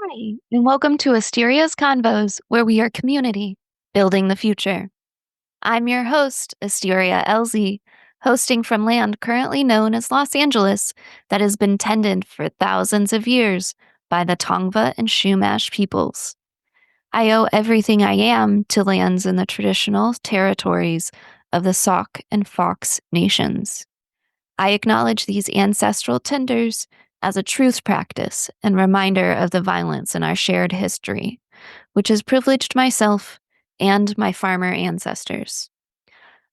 Hi, and welcome to Asteria's Convos, where we are community, building the future. I'm your host, Asteria Elzea, hosting from land currently known as Los Angeles that has been tended for thousands of years by the Tongva and Chumash peoples. I owe everything I am to lands in the traditional territories of the Sauk and Fox nations. I acknowledge these ancestral tenders as a truth practice and reminder of the violence in our shared history, which has privileged myself and my farmer ancestors.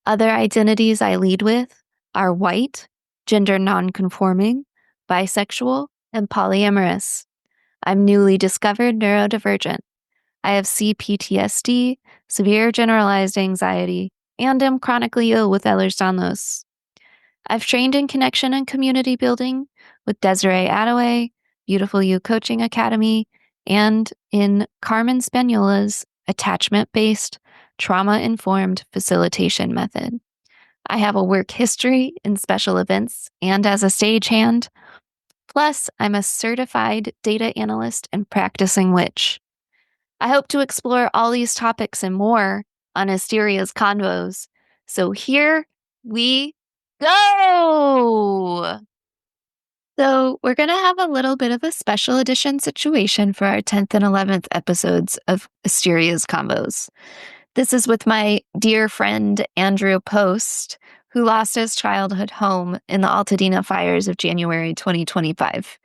Other identities I lead with are white, gender nonconforming, bisexual, and polyamorous. I'm newly discovered neurodivergent. I have CPTSD, severe generalized anxiety, and am chronically ill with Ehlers-Danlos. I've trained in connection and community building with Desiree Attaway, Beautiful You Coaching Academy, and in Carmen Spaniola's attachment-based, trauma-informed facilitation method. I have a work history in special events and as a stagehand. Plus, I'm a certified data analyst and practicing witch. I hope to explore all these topics and more on Asteria's Convos. So here we go! So, we're going to have a little bit of a special edition situation for our 10th and 11th episodes of Asteria's Convos. This is with my dear friend Andrew Post, who lost his childhood home in the Altadena fires of January 2025.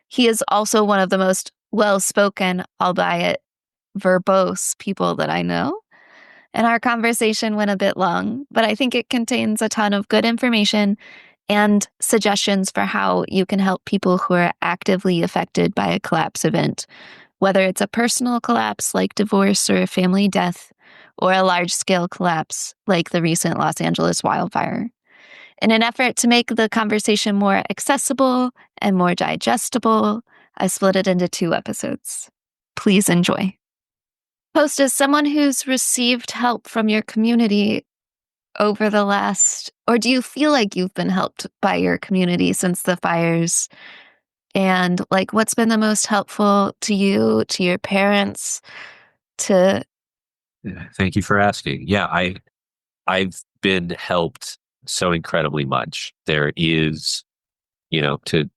He is also one of the most well-spoken, albeit verbose people that I know. And our conversation went a bit long, but I think it contains a ton of good information and suggestions for how you can help people who are actively affected by a collapse event, whether it's a personal collapse like divorce or a family death, or a large-scale collapse like the recent Los Angeles wildfire. In an effort to make the conversation more accessible and more digestible, I split it into 2 episodes. Please enjoy. Post, as someone who's received help from your community over the last, or do you feel like you've been helped by your community since the fires? And like, what's been the most helpful to you, to your parents, to... Thank you for asking. Yeah, I've been helped so incredibly much. There is, to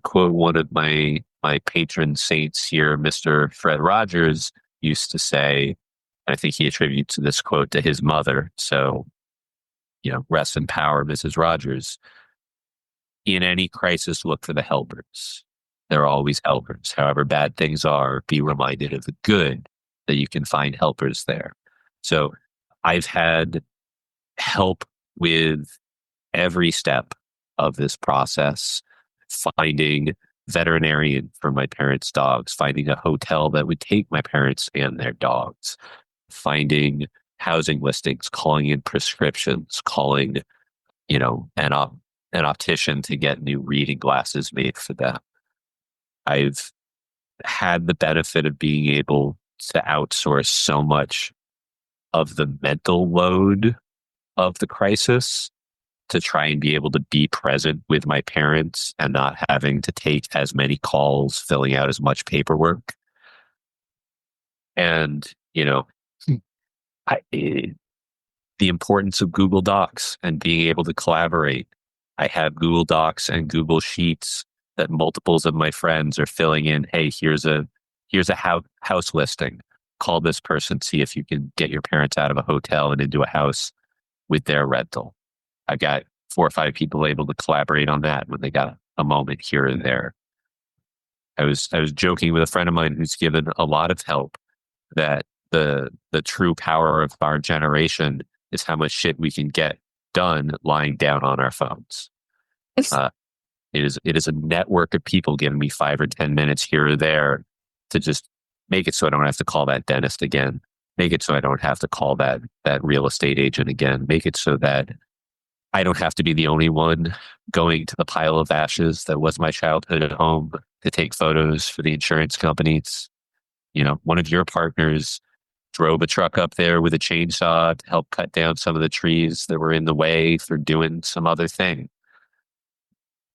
quote one of my patron saints here, Mr. Fred Rogers used to say, and I think he attributes this quote to his mother. So, rest in power, Mrs. Rogers. In any crisis, look for the helpers. There are always helpers. However bad things are, be reminded of the good, that you can find helpers there. So I've had help with every step of this process, finding veterinarian for my parents' dogs, finding a hotel that would take my parents and their dogs, finding housing listings, calling in prescriptions, calling, an optician to get new reading glasses made for them. I've had the benefit of being able to outsource so much of the mental load of the crisis to try and be able to be present with my parents and not having to take as many calls, filling out as much paperwork. And, the importance of Google Docs and being able to collaborate. I have Google Docs and Google Sheets that multiples of my friends are filling in. Hey, here's a house listing. Call this person, see if you can get your parents out of a hotel and into a house with their rental. I got 4 or 5 people able to collaborate on that when they got a moment here and there. I was joking with a friend of mine who's given a lot of help that the true power of our generation is how much shit we can get done lying down on our phones. It is a network of people giving me 5 or 10 minutes here or there to just make it so I don't have to call that dentist again. Make it so I don't have to call that real estate agent again. Make it so that I don't have to be the only one going to the pile of ashes that was my childhood home to take photos for the insurance companies. One of your partners drove a truck up there with a chainsaw to help cut down some of the trees that were in the way for doing some other thing.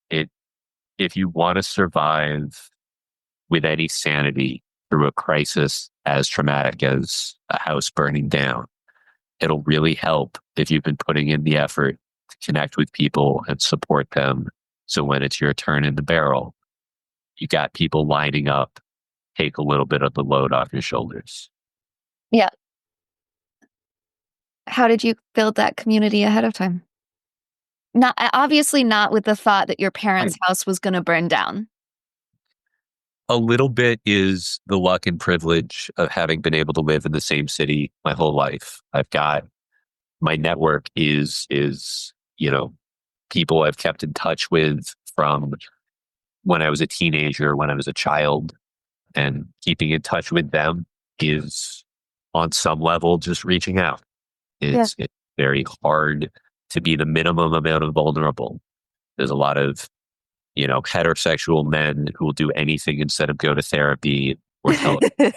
If you want to survive with any sanity through a crisis as traumatic as a house burning down. It'll really help if you've been putting in the effort to connect with people and support them. So when it's your turn in the barrel, you got people lining up, take a little bit of the load off your shoulders. Yeah. How did you build that community ahead of time? Not obviously not with the thought that your parents' house was going to burn down. A little bit is the luck and privilege of having been able to live in the same city my whole life. I've got my network is, people I've kept in touch with from when I was a teenager, when I was a child, and keeping in touch with them is on some level just reaching out. It's very hard to be the minimum amount of vulnerable. There's a lot of, heterosexual men who will do anything instead of go to therapy or tell it.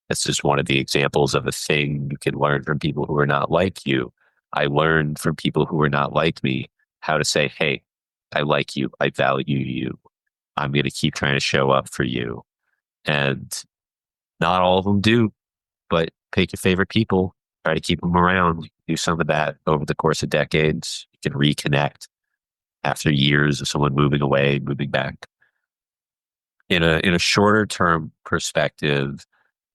That's just one of the examples of a thing you can learn from people who are not like you. I learned from people who are not like me how to say, hey, I like you. I value you. I'm going to keep trying to show up for you. And not all of them do, but pick your favorite people, try to keep them around, do some of that over the course of decades. You can reconnect after years of someone moving away, moving back. In a shorter term perspective,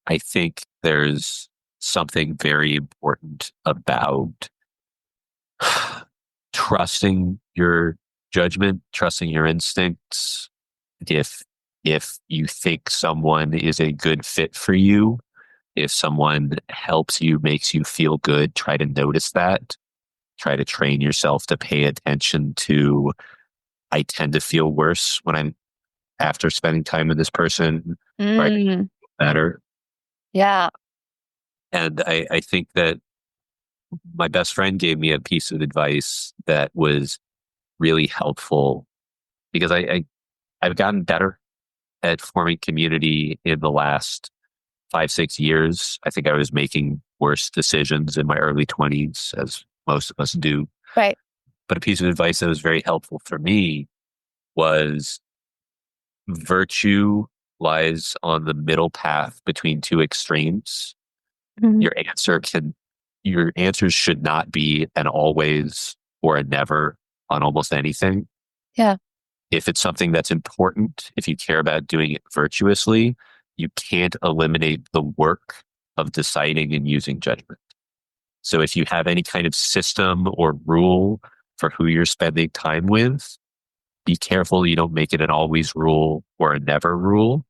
I think there's something very important about trusting your judgment, trusting your instincts. If you think someone is a good fit for you, if someone helps you, makes you feel good, try to notice that. Try to train yourself to pay attention to, I tend to feel worse when I'm after spending time with this person, right? Better. Yeah. And I think that my best friend gave me a piece of advice that was really helpful because I've gotten better at forming community in the last 5, 6 years. I think I was making worse decisions in my early 20s, as most of us do. Right. But a piece of advice that was very helpful for me was virtue lies on the middle path between two extremes. Mm-hmm. Your answers should not be an always or a never on almost anything. Yeah. If it's something that's important, if you care about doing it virtuously, you can't eliminate the work of deciding and using judgment. So if you have any kind of system or rule for who you're spending time with, be careful you don't make it an always rule or a never rule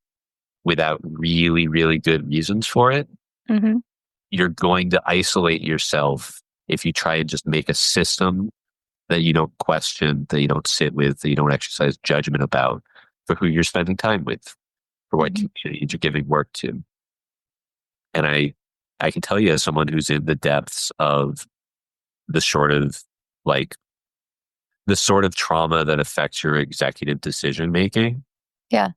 without really, really good reasons for it. Mm-hmm. You're going to isolate yourself if you try and just make a system that you don't question, that you don't sit with, that you don't exercise judgment about for who you're spending time with, for what community you're giving work to. And I can tell you, as someone who's in the depths of the sort of trauma that affects your executive decision making. Yeah.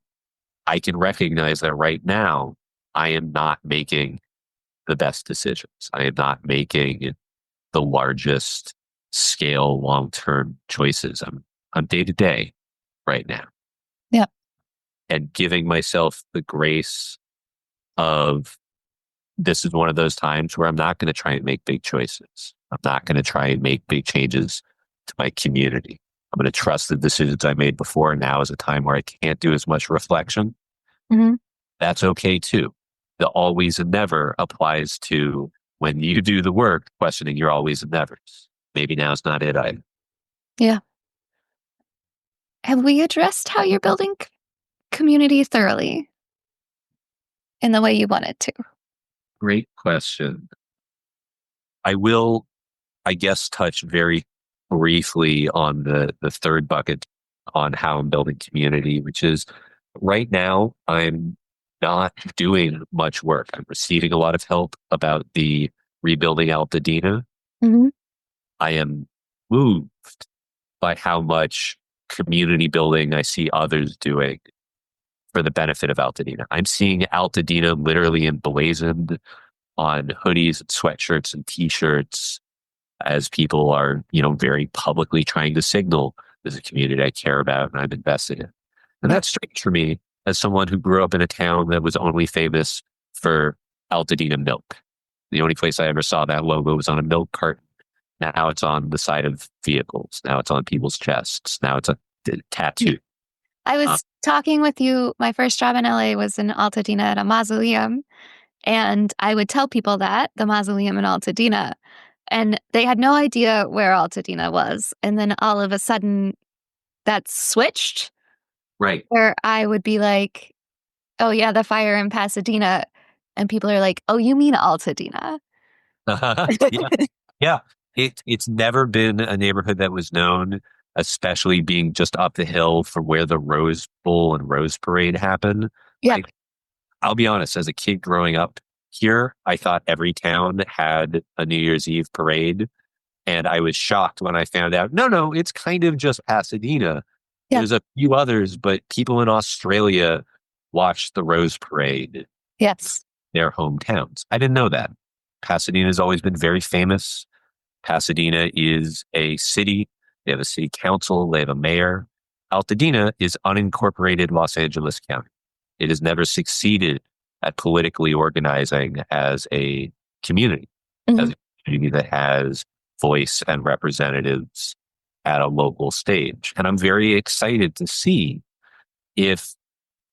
I can recognize that right now I am not making the best decisions. I am not making the largest scale long-term choices. I'm day to day right now. Yeah. And giving myself the grace of, this is one of those times where I'm not going to try and make big choices. I'm not going to try and make big changes to my community. I'm going to trust the decisions I made before. And now is a time where I can't do as much reflection. Mm-hmm. That's okay too. The always and never applies to when you do the work, questioning your always and nevers. Maybe now's not it either. Yeah. Have we addressed how you're building community thoroughly in the way you wanted to? Great question. I will, I guess, touch very briefly on the third bucket on how I'm building community, which is right now I'm not doing much work. I'm receiving a lot of help about the rebuilding Altadena. Mm-hmm. I am moved by how much community building I see others doing for the benefit of Altadena. I'm seeing Altadena literally emblazoned on hoodies and sweatshirts and t-shirts as people are, very publicly trying to signal there's a community I care about and I'm invested in. And Yeah. that's strange for me as someone who grew up in a town that was only famous for Altadena milk. The only place I ever saw that logo was on a milk carton. Now it's on the side of vehicles. Now it's on people's chests. Now it's a tattoo. I Uh, was talking with you. My first job in LA was in Altadena at a mausoleum. And I would tell people that the mausoleum in Altadena. And they had no idea where Altadena was. And then all of a sudden that switched right. where I would be like, oh, yeah, the fire in Pasadena. And people are like, oh, you mean Altadena? Yeah. Yeah. It's never been a neighborhood that was known, especially being just up the hill from where the Rose Bowl and Rose Parade happened. Yep. Like, I'll be honest, as a kid growing up here, I thought every town had a New Year's Eve parade. And I was shocked when I found out, no, it's kind of just Pasadena. Yeah. There's a few others, but people in Australia watch the Rose Parade, Yes. their hometowns. I didn't know that. Pasadena has always been very famous. Pasadena is a city. They have a city council. They have a mayor. Altadena is unincorporated Los Angeles County. It has never succeeded at politically organizing as a community, as Mhm. a community that has voice and representatives at a local stage. And I'm very excited to see if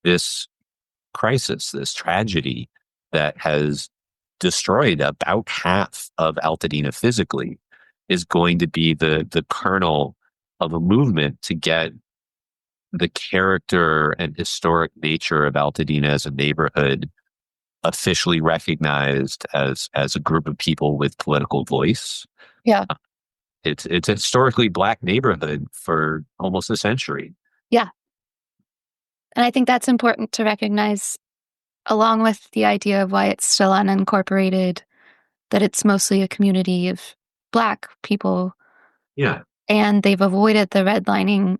this crisis, this tragedy that has destroyed about half of Altadena physically, is going to be the kernel of a movement to get the character and historic nature of Altadena as a neighborhood officially recognized as a group of people with political voice. Yeah. It's a historically Black neighborhood for almost a century. Yeah. And I think that's important to recognize, along with the idea of why it's still unincorporated, that it's mostly a community of Black people, Yeah. and they've avoided the redlining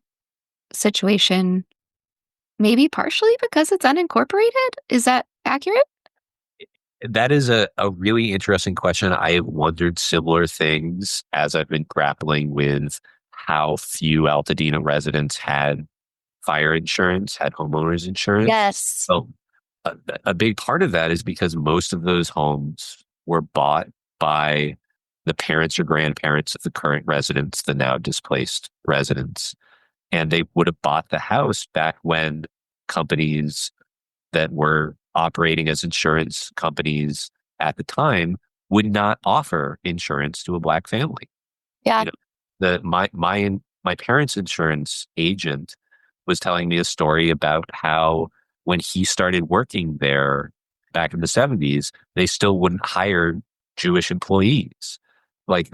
situation, maybe partially because it's unincorporated. Is that accurate? That is a really interesting question. I have wondered similar things as I've been grappling with how few Altadena residents had fire insurance, had homeowners insurance. Yes. So a big part of that is because most of those homes were bought by the parents or grandparents of the current residents, the now displaced residents. And they would have bought the house back when companies that were operating as insurance companies at the time would not offer insurance to a Black family. Yeah. You know, my parents' insurance agent was telling me a story about how when he started working there back in the 70s, they still wouldn't hire Jewish employees. Like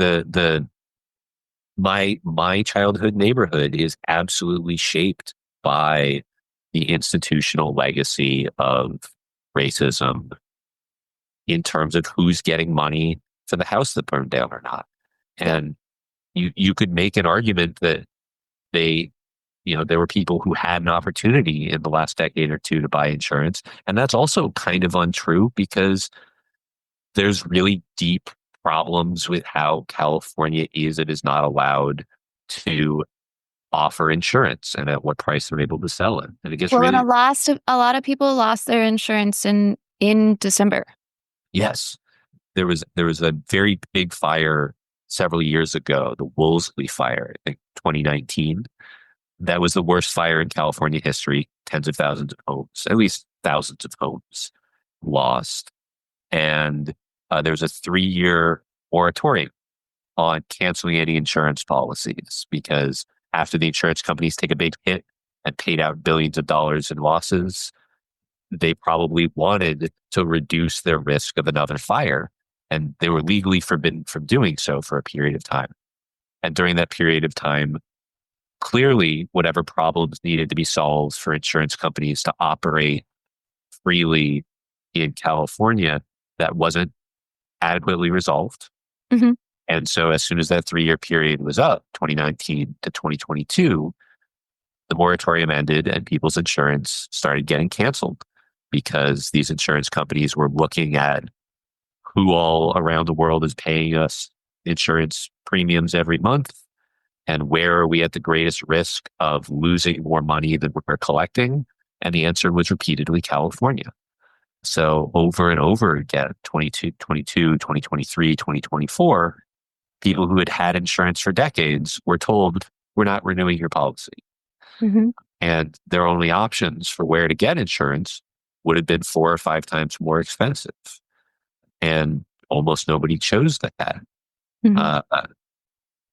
my childhood neighborhood is absolutely shaped by the institutional legacy of racism in terms of who's getting money for the house that burned down or not. And you could make an argument that they, there were people who had an opportunity in the last decade or two to buy insurance. And that's also kind of untrue because there's really deep problems with how California is and is not allowed to offer insurance and at what price they're able to sell it. And it gets Well, and really, a lot of people lost their insurance in December. yes, there was a very big fire several years ago, the Woolsey fire, I think 2019. That was the worst fire in California history. Tens of thousands of homes, at least thousands of homes lost. And there was a 3-year moratorium on canceling any insurance policies because after the insurance companies take a big hit and paid out billions of dollars in losses, they probably wanted to reduce their risk of another fire. And they were legally forbidden from doing so for a period of time. And during that period of time, clearly, whatever problems needed to be solved for insurance companies to operate freely in California, that wasn't adequately resolved. Mhm. And so as soon as that 3-year period was up, 2019 to 2022, the moratorium ended and people's insurance started getting canceled because these insurance companies were looking at who all around the world is paying us insurance premiums every month And where are we at the greatest risk of losing more money than we're collecting? And the answer was repeatedly California. So over and over again, 2023, 2024, people who had had insurance for decades were told, we're not renewing your policy. Hmm. And their only options for where to get insurance would have been 4 or 5 times more expensive. And almost nobody chose that. Hmm. Uh,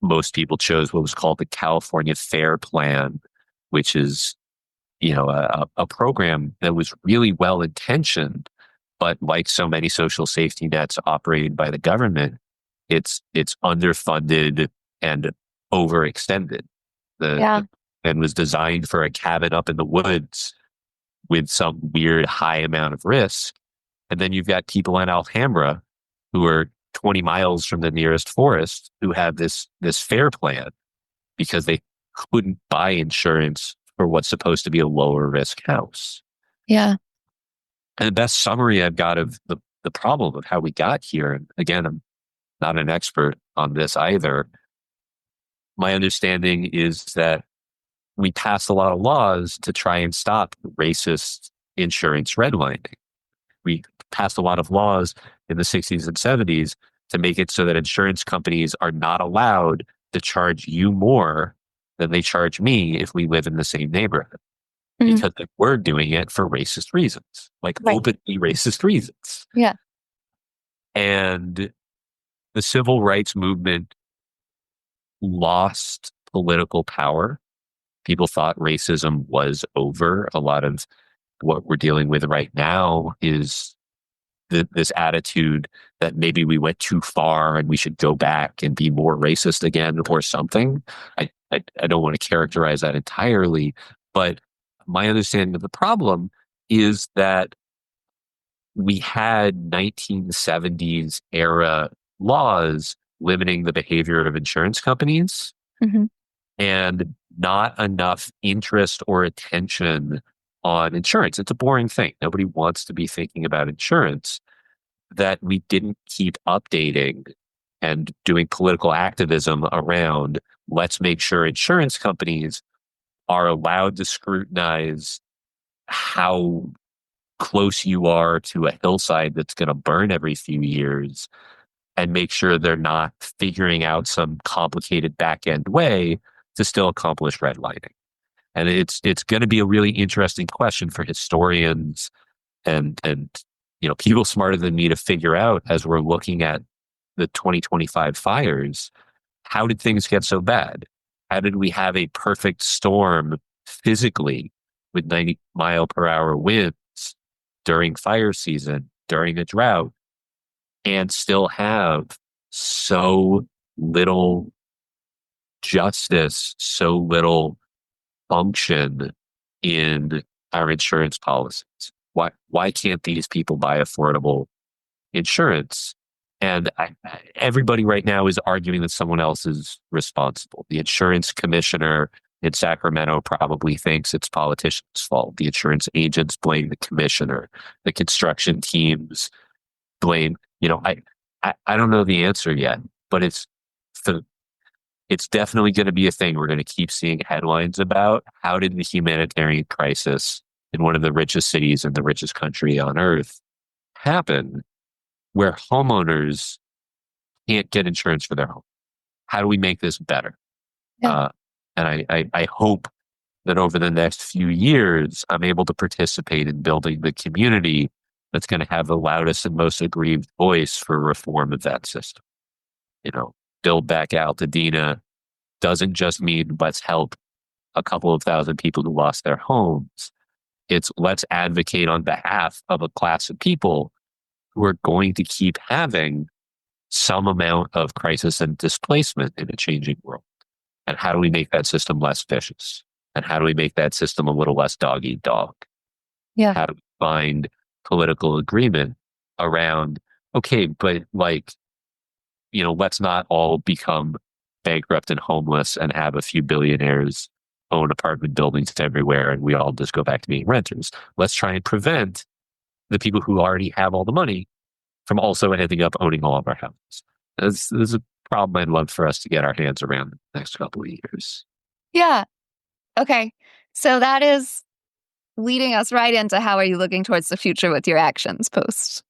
most people chose what was called the California Fair Plan, which is, a program that was really well intentioned, but like so many social safety nets operated by the government, it's underfunded and overextended. Yeah. The plan was designed for a cabin up in the woods with some weird high amount of risk. And then you've got people in Alhambra who are 20 miles from the nearest forest who have this fair plan because they couldn't buy insurance for what's supposed to be a lower risk house. Yeah. And the best summary I've got of the problem of how we got here, and again, I'm not an expert on this either. My understanding is that we passed a lot of laws to try and stop racist insurance redlining. We passed a lot of laws in the 60s and 70s to make it so that insurance companies are not allowed to charge you more than they charge me if we live in the same neighborhood, Hmm. because we're doing it for racist reasons, like Right. openly racist reasons. Yeah. And the civil rights movement lost political power. People thought racism was over. A lot of what we're dealing with right now is this attitude that maybe we went too far and we should go back and be more racist again or something. I don't want to characterize that entirely, but my understanding of the problem is that we had 1970s era laws limiting the behavior of insurance companies Hmm. and not enough interest or attention on insurance. It's a boring thing. Nobody wants to be thinking about insurance. That we didn't keep updating and doing political activism around, let's make sure insurance companies are allowed to scrutinize how close you are to a hillside that's going to burn every few years and make sure they're not figuring out some complicated back end way to still accomplish redlining. And it's going to be a really interesting question for historians and people smarter than me to figure out as we're looking at the 2025 fires. How did things get so bad? How did we have a perfect storm physically with 90-mile-per-hour winds during fire season, during a drought, and still have so little justice, so little function in our insurance policies? Why can't these people buy affordable insurance? And everybody right now is arguing that someone else is responsible. The insurance commissioner in Sacramento probably thinks it's politicians' fault. The insurance agents blame the commissioner. The construction teams blame. I don't know the answer yet, but it's definitely going to be a thing we're going to keep seeing headlines about. How did the humanitarian crisis in one of the richest cities in the richest country on earth happen, where homeowners can't get insurance for their home? How do we make this better? Yeah. And I hope that over the next few years, I'm able to participate in building the community that's going to have the loudest and most aggrieved voice for reform of that system. Build back Altadena doesn't just mean let's help a couple of thousand people who lost their homes. It's let's advocate on behalf of a class of people who are going to keep having some amount of crisis and displacement in a changing world. And how do we make that system less vicious? And how do we make that system a little less dog eat dog? Yeah. How do we find political agreement around, okay, but let's not all become bankrupt and homeless and have a few billionaires own apartment buildings everywhere and we all just go back to being renters. Let's try and prevent the people who already have all the money from also ending up owning all of our houses. There's a problem I'd love for us to get our hands around in the next couple of years. Yeah. Okay. So that is leading us right into how are you looking towards the future with your actions post.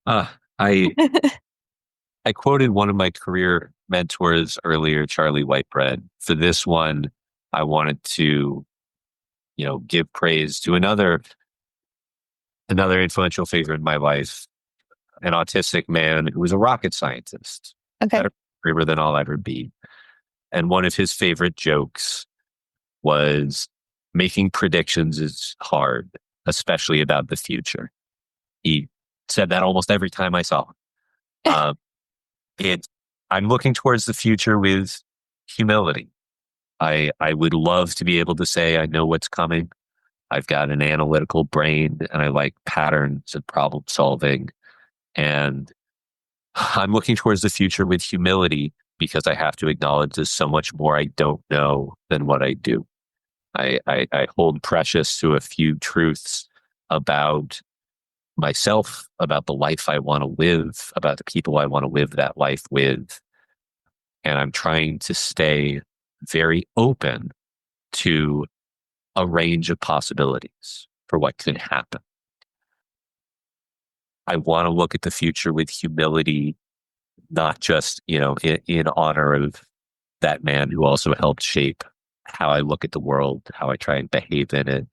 uh, I I quoted one of my career mentors earlier, Charlie Whitebread. For this one, I wanted to, give praise to another influential figure in my life, an autistic man who was a rocket scientist, Okay. better career than I'll ever be. And one of his favorite jokes was making predictions is hard, especially about the future. He said that almost every time I saw him. Um, it, I'm looking towards the future with humility. I would love to be able to say I know what's coming. I've got an analytical brain and I like patterns and problem solving. And I'm looking towards the future with humility because I have to acknowledge there's so much more I don't know than what I do. I hold precious to a few truths about myself, about the life I want to live, about the people I want to live that life with. And I'm trying to stay very open to a range of possibilities for what could happen. I want to look at the future with humility, not just, in honor of that man who also helped shape how I look at the world, how I try and behave in it,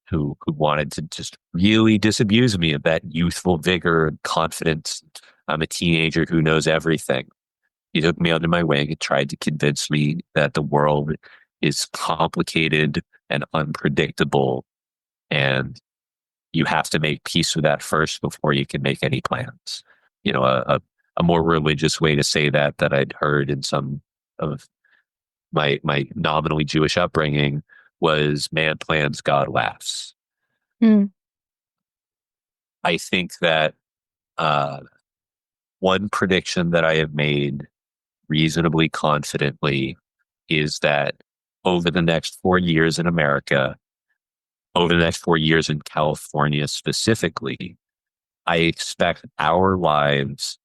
who wanted to just really disabuse me of that youthful vigor and confidence. I'm a teenager who knows everything. He took me under my wing and tried to convince me that the world is complicated and unpredictable, and you have to make peace with that first before you can make any plans. A more religious way to say that I'd heard in some of my nominally Jewish upbringing was man plans, God laughs. Mm. I think that uh, one prediction that I have made reasonably confidently is that over the next 4 years in America, over the next 4 years in California specifically, I expect our lives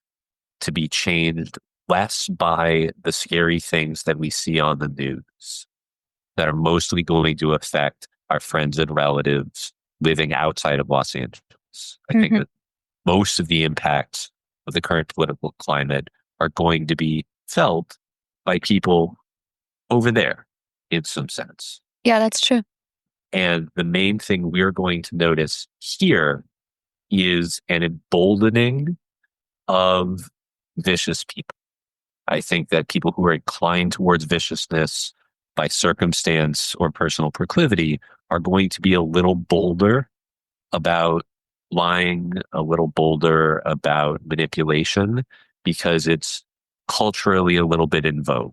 to be changed less by the scary things that we see on the news that are mostly going to affect our friends and relatives living outside of Los Angeles. I think Mm-hmm. that most of the impacts of the current political climate are going to be felt by people over there in some sense. Yeah, that's true. And the main thing we're going to notice here is an emboldening of vicious people. I think that people who are inclined towards viciousness by circumstance or personal proclivity are going to be a little bolder about lying, a little bolder about manipulation, because it's culturally a little bit in vogue.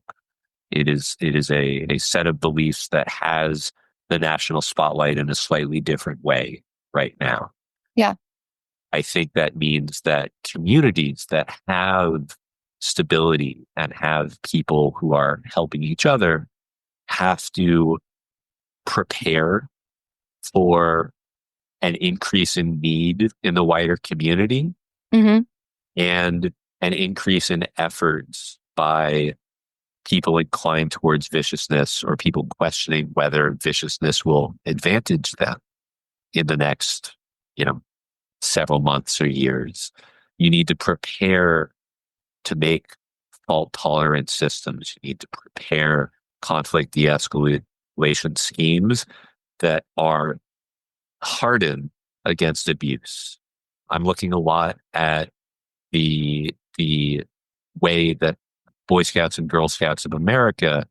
It is a set of beliefs that has the national spotlight in a slightly different way right now. Yeah. I think that means that communities that have stability and have people who are helping each other have to prepare for an increase in need in the wider community Mm-hmm. and an increase in efforts by people inclined towards viciousness or people questioning whether viciousness will advantage them in the next, several months or years. You need to prepare to make fault tolerant systems. You need to prepare conflict de-escalation schemes that are hardened against abuse. I'm looking a lot at the way that Boy Scouts and Girl Scouts of America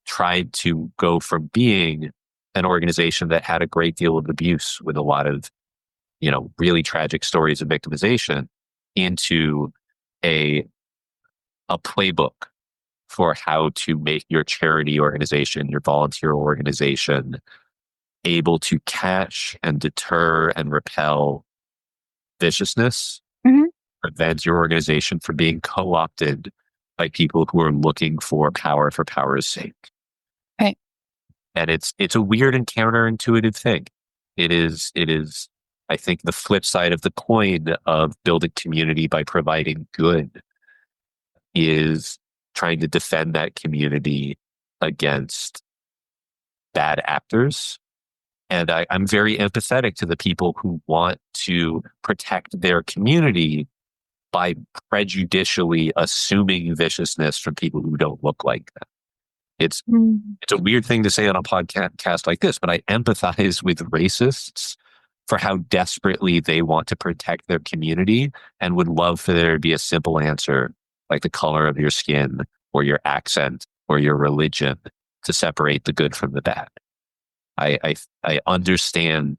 tried to go from being an organization that had a great deal of abuse with a lot of, really tragic stories of victimization into a playbook for how to make your charity organization, your volunteer organization, able to catch and deter and repel viciousness, Mm-hmm. prevent your organization from being co-opted by people who are looking for power's sake. Right. And it's a weird and counterintuitive thing. It is, I think, the flip side of the coin of building community by providing good. is trying to defend that community against bad actors. And I'm very empathetic to the people who want to protect their community by prejudicially assuming viciousness from people who don't look like them. It's Mm. it's a weird thing to say on a podcast like this, but I empathize with racists for how desperately they want to protect their community and would love for there to be a simple answer like the color of your skin or your accent or your religion to separate the good from the bad. I understand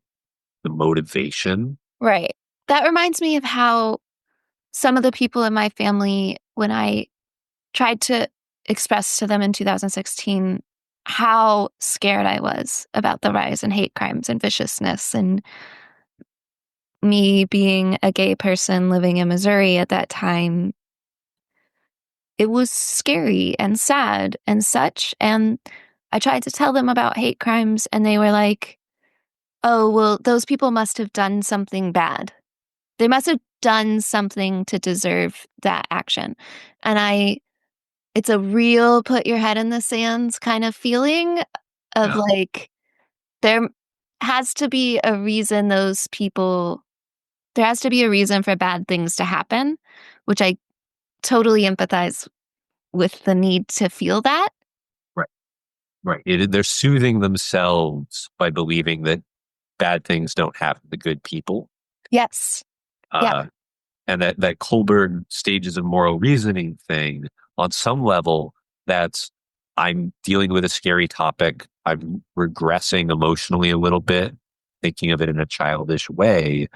the motivation. Right. That reminds me of how some of the people in my family, when I tried to express to them in 2016 how scared I was about the rise in hate crimes and viciousness, and me being a gay person living in Missouri at that time, it was scary and sad and such. And I tried to tell them about hate crimes, and they were like, oh, well, those people must have done something bad. They must have done something to deserve that action. And it's a real put your head in the sands kind of feeling of Yeah. like, there has to be a reason there has to be a reason for bad things to happen, which I totally empathize with the need to feel that. Right. Right. They're soothing themselves by believing that bad things don't happen to good people. Yes. Yeah. Uh, and that Kohlberg stages of moral reasoning thing, on some level, that's I'm dealing with a scary topic. I'm regressing emotionally a little bit, thinking of it in a childish way.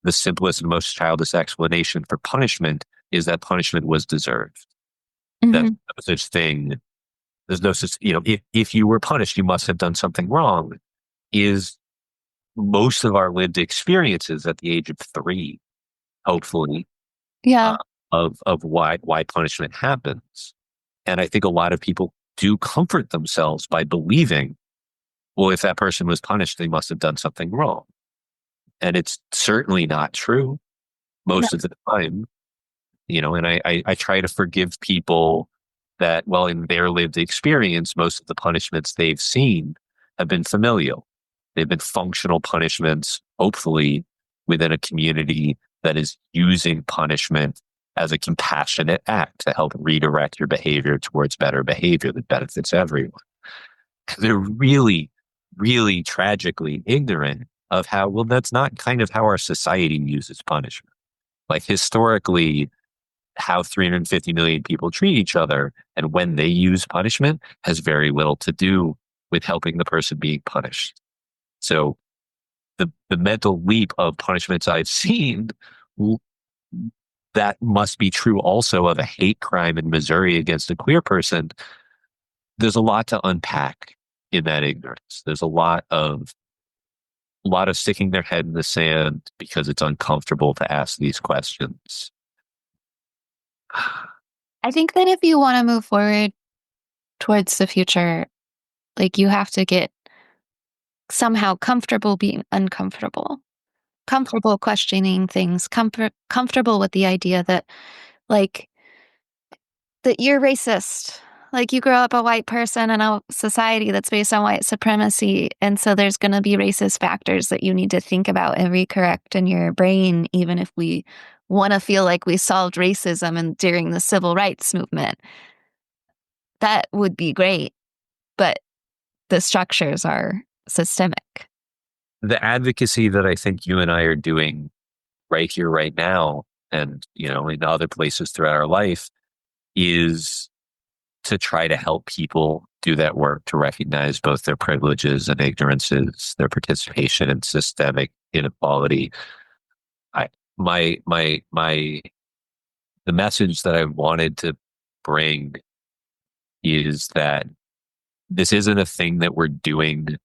The simplest and most childish explanation for punishment is that punishment was deserved. That's Mhm. no such thing. There's no such, if you were punished, you must have done something wrong, is most of our lived experiences at the age of 3, hopefully, Yeah. uh, of why punishment happens. And I think a lot of people do comfort themselves by believing, well, if that person was punished, they must have done something wrong. And it's certainly not true No. most of the time, and I try to forgive people that, well, in their lived experience, most of the punishments they've seen have been familial. They've been functional punishments, hopefully within a community that is using punishment as a compassionate act to help redirect your behavior towards better behavior that benefits everyone. They're really, really tragically ignorant of how, well, that's not kind of how our society uses punishment. Like historically, how 350 million people treat each other and when they use punishment has very little to do with helping the person being punished. So the mental leap of punishments I've seen, that must be true also of a hate crime in Missouri against a queer person. There's a lot to unpack in that ignorance. There's a lot of sticking their head in the sand because it's uncomfortable to ask these questions. I think that if you want to move forward towards the future, like you have to get somehow comfortable being uncomfortable, comfortable questioning things, comfortable with the idea that, like, that you're racist. Like, you grow up a white person in a society that's based on white supremacy. And so there's going to be racist factors that you need to think about and recorrect in your brain, even if we want to feel like we solved racism and during the civil rights movement. That would be great. But the structures are systemic. The advocacy that I think you and I are doing right here, right now, and in other places throughout our life is to try to help people do that work to recognize both their privileges and ignorances, their participation in systemic inequality. I my the message that I wanted to bring is that this isn't a thing that we're doing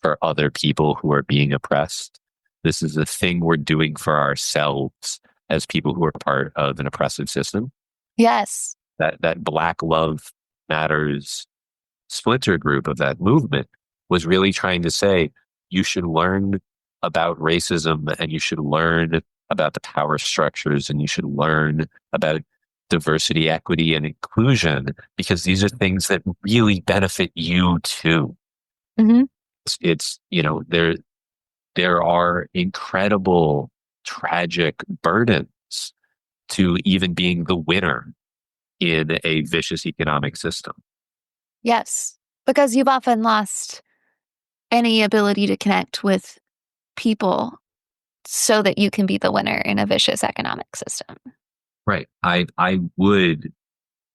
for other people who are being oppressed. This is a thing we're doing for ourselves as people who are part of an oppressive system. Yes. That Black Love Matters splinter group of that movement was really trying to say you should learn about racism and you should learn about the power structures and you should learn about diversity, equity, and inclusion, because these are things that really benefit you too. Hmm. There are incredible tragic burdens to even being the winner in a vicious economic system. Yes, because you've often lost any ability to connect with people so that you can be the winner in a vicious economic system. Right. I would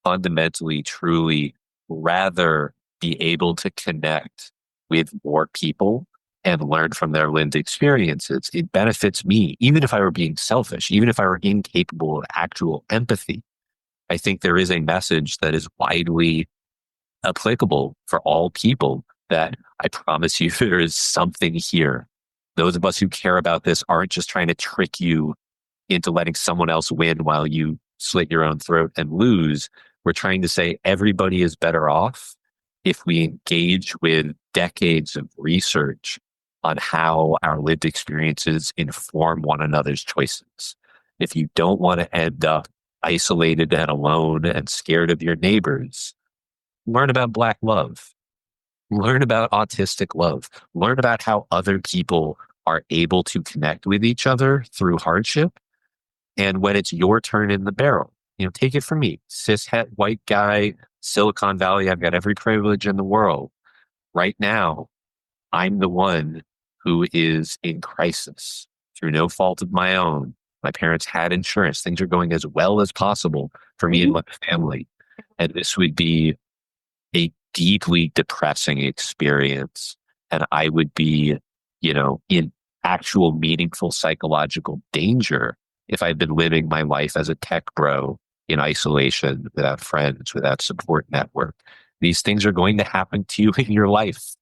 fundamentally, truly rather be able to connect with more people and learn from their lived experiences. It benefits me, even if I were being selfish, even if I were incapable of actual empathy. I think there is a message that is widely applicable for all people that I promise you there is something here. Those of us who care about this aren't just trying to trick you into letting someone else win while you slit your own throat and lose. We're trying to say everybody is better off if we engage with decades of research on how our lived experiences inform one another's choices. If you don't want to end up isolated and alone and scared of your neighbors, learn about Black love, learn about autistic love, learn about how other people are able to connect with each other through hardship. And when it's your turn in the barrel, take it from me, cishet white guy, Silicon Valley, I've got every privilege in the world. Right now, I'm the one who is in crisis through no fault of my own. My parents had insurance. Things are going as well as possible for me and Mhm. my family. And this would be a deeply depressing experience. And I would be, in actual meaningful psychological danger if I'd been living my life as a tech bro in isolation, without friends, without support network. These things are going to happen to you in your life.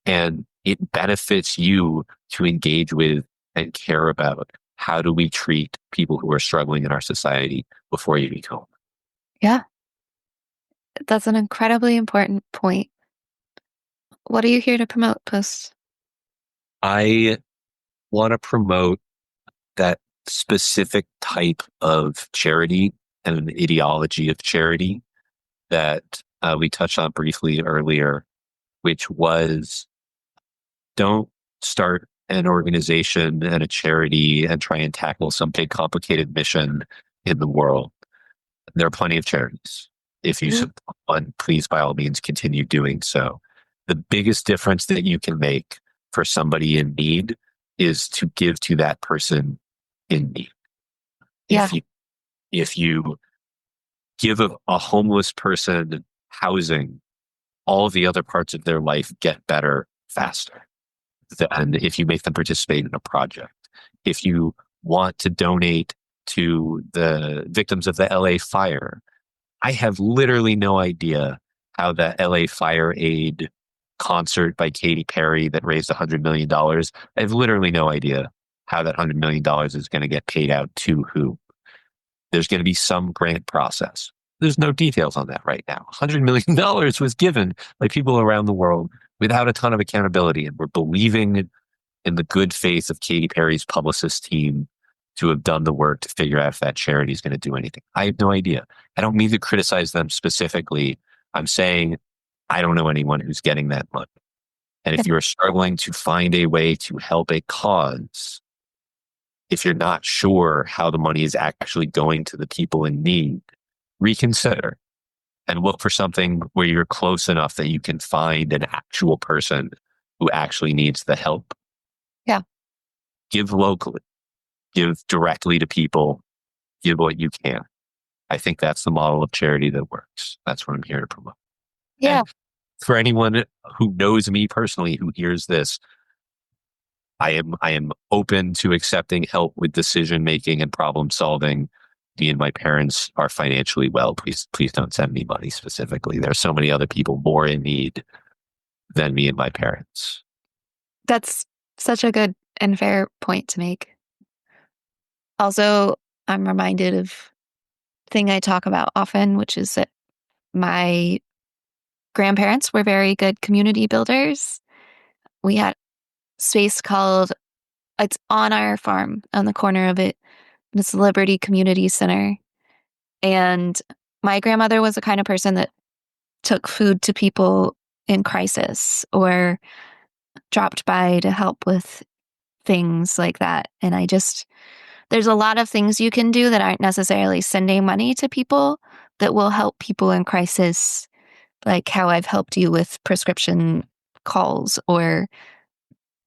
And it benefits you to engage with and care about how do we treat people who are struggling in our society before you become. Yeah, that's an incredibly important point. What are you here to promote, Puss? I want to promote that specific type of charity and an ideology of charity that we touched on briefly earlier, which was don't start an organization and a charity and try and tackle some big complicated mission in the world. There are plenty of charities. If you Mhm. support one, please by all means continue doing so. The biggest difference that you can make for somebody in need is to give to that person in need. Yeah, If you give a homeless person housing, all the other parts of their life get better faster than if you make them participate in a project. If you want to donate to the victims of the LA fire, I have literally no idea how the LA Fire Aid concert by Katy Perry that raised $100 million. I have literally no idea how that $100 million is going to get paid out to who. There's going to be some grant process. There's no details on that right now. $100 million was given by people around the world without a ton of accountability. And we're believing in the good faith of Katy Perry's publicist team to have done the work to figure out if that charity is going to do anything. I have no idea. I don't mean to criticize them specifically. I'm saying I don't know anyone who's getting that money. And if you're struggling to find a way to help a cause, if you're not sure how the money is actually going to the people in need, reconsider and look for something where you're close enough that you can find an actual person who actually needs the help. yeah, Give locally, give directly to people, give what you can. I think that's the model of charity that works. That's what I'm here to promote. yeah. And for anyone who knows me personally who hears this, I am open to accepting help with decision making and problem solving. Me and my parents are financially well. Please don't send me money specifically. There are so many other people more in need than me and my parents. That's such a good and fair point to make. Also, I'm reminded of thing I talk about often, which is that my grandparents were very good community builders. We had space called it's on our farm on the corner of it. It's Liberty Community Center. And my grandmother was the kind of person that took food to people in crisis or dropped by to help with things like that. And there's a lot of things you can do that aren't necessarily sending money to people that will help people in crisis, like how I've helped you with prescription calls or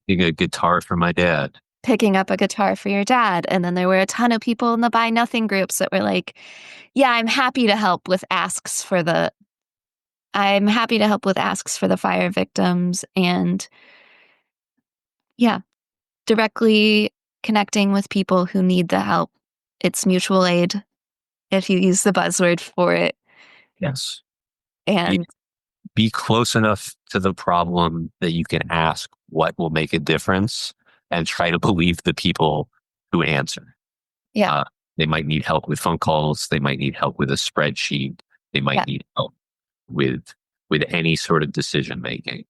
Getting a guitar for my dad. picking up a guitar for your dad. And then there were a ton of people in the Buy Nothing groups that were like, yeah, I'm happy to help with asks for the fire victims. And yeah, directly connecting with people who need the help. It's mutual aid if you use the buzzword for it. Yes. And Be close enough to the problem that you can ask what will make a difference and try to believe the people who answer. yeah, They might need help with phone calls. They might need help with a spreadsheet. They might yeah, need help with any sort of decision making.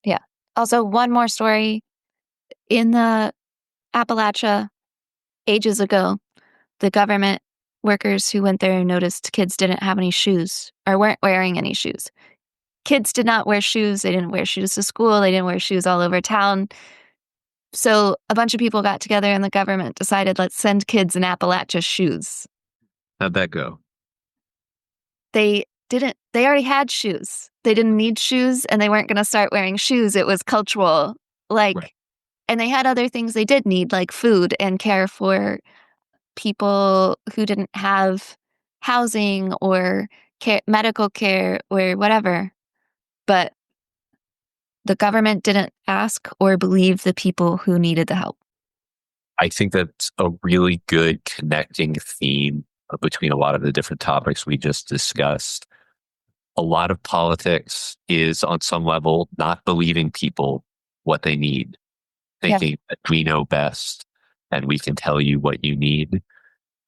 yeah. Also, one more story. In the Appalachia ages ago, the government workers who went there noticed kids didn't have any shoes or weren't wearing any shoes. Kids did not wear shoes. They didn't wear shoes to school. They didn't wear shoes all over town. So a bunch of people got together and the government decided, let's send kids in Appalachia shoes. How'd that go? They already had shoes. They didn't need shoes and they weren't going to start wearing shoes. It was cultural. Right. And they had other things they did need, like food and care for people who didn't have housing or medical care or whatever. But the government didn't ask or believe the people who needed the help. I think that's a really good connecting theme between a lot of the different topics we just discussed. A lot of politics is on some level not believing people what they need, Yeah. thinking that we know best and we can tell you what you need,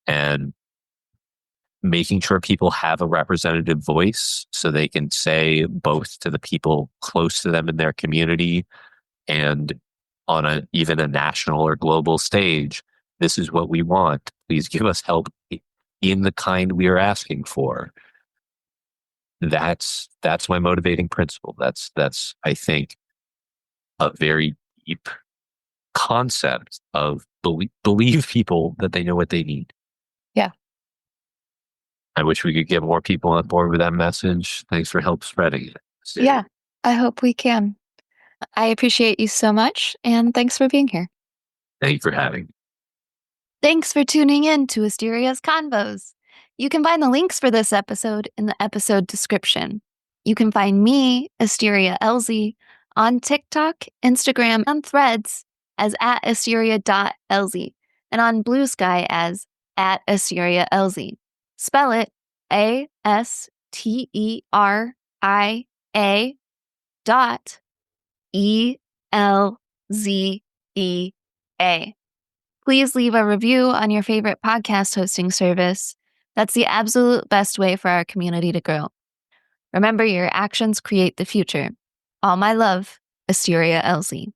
and making sure people have a representative voice so they can say both to the people close to them in their community and on even a national or global stage, this is what we want. Please give us help in the kind we are asking for. That's my motivating principle. That's I think a very deep concept of believe people that they know what they need. Yeah. I wish we could get more people on board with that message. Thanks for help spreading it. Yeah. I hope we can. I appreciate you so much. And thanks for being here. Thank you for having me. Thanks for tuning in to Asteria's Convos. You can find the links for this episode in the episode description. You can find me, Asteria Elzea, on TikTok, Instagram, and Threads as @asteria.elzea, and on Blue Sky as @AsteriaElzea. Spell it ASTERIA.ELZEA. Please leave a review on your favorite podcast hosting service. That's the absolute best way for our community to grow. Remember, your actions create the future. All my love, Asteria Elzea.